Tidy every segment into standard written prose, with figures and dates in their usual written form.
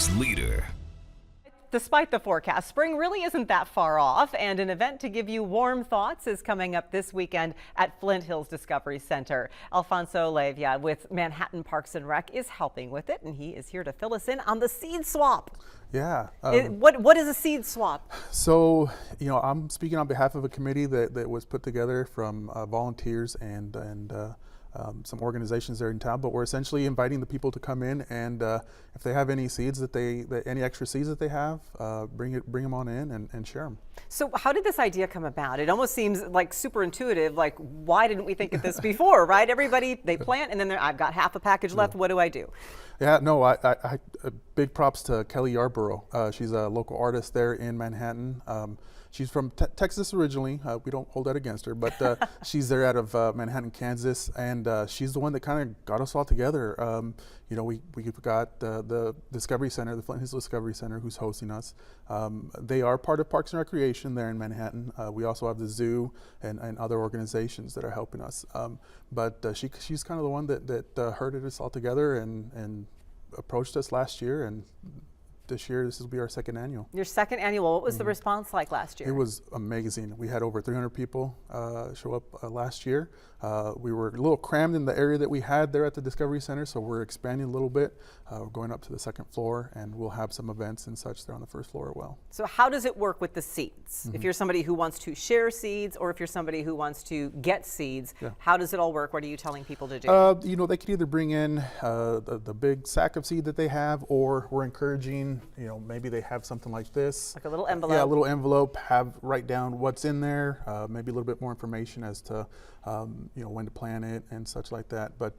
News leader. Despite the forecast, spring really isn't that far off, and an event to give you warm thoughts is coming up this weekend at Flint Hills Discovery Center. Alfonso Levia with Manhattan Parks and Rec is helping with it, and he is here to fill us in on the seed swap. Yeah. What is a seed swap? So, I'm speaking on behalf of a committee that was put together from volunteers and some organizations there in town, but we're essentially inviting the people to come in and if they have any seeds any extra seeds that they have, bring them on in and share them. So how did this idea come about? It almost seems like super intuitive, like why didn't we think of this before, right? Everybody, they plant and then I've got half a package left, what do I do? Yeah, no, I big props to Kelly Yarborough. She's a local artist there in Manhattan. She's from Texas originally. We don't hold that against her, but she's there out of Manhattan, Kansas, and she's the one that kind of got us all together. We've got the Discovery Center, the Flint Hills Discovery Center, who's hosting us. They are part of Parks and Recreation there in Manhattan. We also have the zoo and other organizations that are helping us. But she's kind of the one that herded us all together and approached us last year, and this year, this will be our second annual. Your second annual. What was the response like last year? It was amazing. We had over 300 people show up last year. We were a little crammed in the area that we had there at the Discovery Center, so we're expanding a little bit. We're going up to the second floor, and we'll have some events and such there on the first floor as well. So how does it work with the seeds? If you're somebody who wants to share seeds, or if you're somebody who wants to get seeds, how does it all work? What are you telling people to do? They could either bring in the big sack of seed that they have, or we're encouraging, maybe they have something like this. Like a little envelope. Yeah, a little envelope, write down what's in there, maybe a little bit more information as to, when to plant it and such like that. But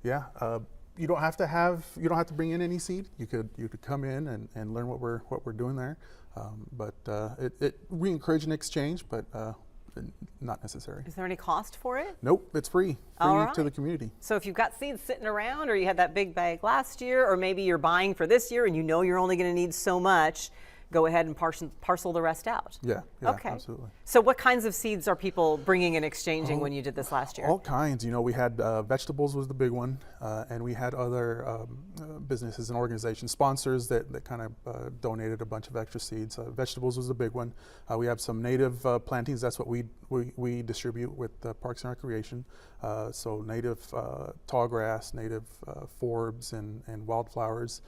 you don't have to bring in any seed. You could come in and learn what we're doing there. We encourage an exchange, but not necessary. Is there any cost for it? Nope, it's free to the community. So if you've got seeds sitting around, or you had that big bag last year, or maybe you're buying for this year and you're only going to need so much, go ahead and parcel the rest out. Yeah, okay. Absolutely. So what kinds of seeds are people bringing and exchanging when you did this last year? All kinds. We had vegetables was the big one, and we had other businesses and organizations, sponsors that kind of donated a bunch of extra seeds. Vegetables was the big one. We have some native plantings. That's what we distribute with Parks and Recreation. So native tallgrass, native forbs and wildflowers,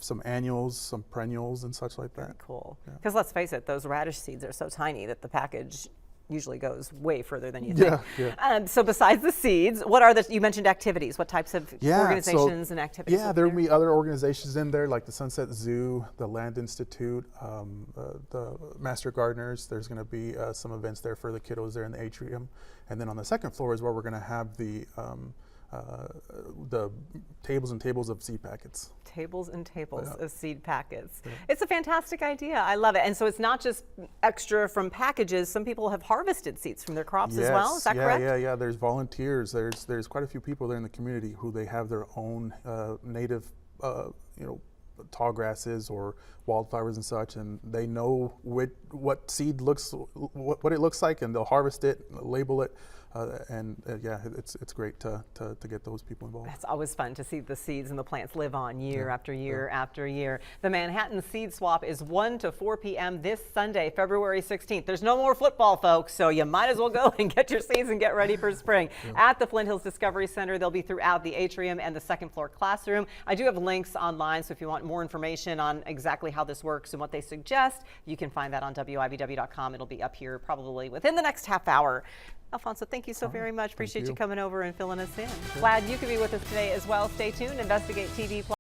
some annuals, some perennials and such like that. Very cool. Because let's face it, those radish seeds are so tiny that the package usually goes way further than you think. Yeah. So besides the seeds, what are you mentioned activities. What types of organizations and activities? Yeah, there will be other organizations in there like the Sunset Zoo, the Land Institute, the Master Gardeners. There's going to be some events there for the kiddos there in the atrium. And then on the second floor is where we're going to have the tables and tables of seed packets. Tables and tables of seed packets. It's a fantastic idea. I love it. And so it's not just extra from packages. Some people have harvested seeds from their crops as well. Is that correct? Yeah. There's volunteers. There's quite a few people there in the community who they have their own native, tall grasses or wildflowers and such, and they know what seed what it looks like, and they'll harvest it, label it. It's great to get those people involved. That's always fun to see the seeds and the plants live on year after year after year. The Manhattan Seed Swap is 1 to 4 p.m. this Sunday, February 16th. There's no more football, folks, so you might as well go and get your seeds and get ready for spring. At the Flint Hills Discovery Center, they'll be throughout the atrium and the second floor classroom. I do have links online, so if you want more information on exactly how this works and what they suggest, you can find that on WIBW.com. It'll be up here probably within the next half hour. Alfonso, thank you so very much. Appreciate you coming over and filling us in. Glad you could be with us today as well. Stay tuned. Investigate TV Plus.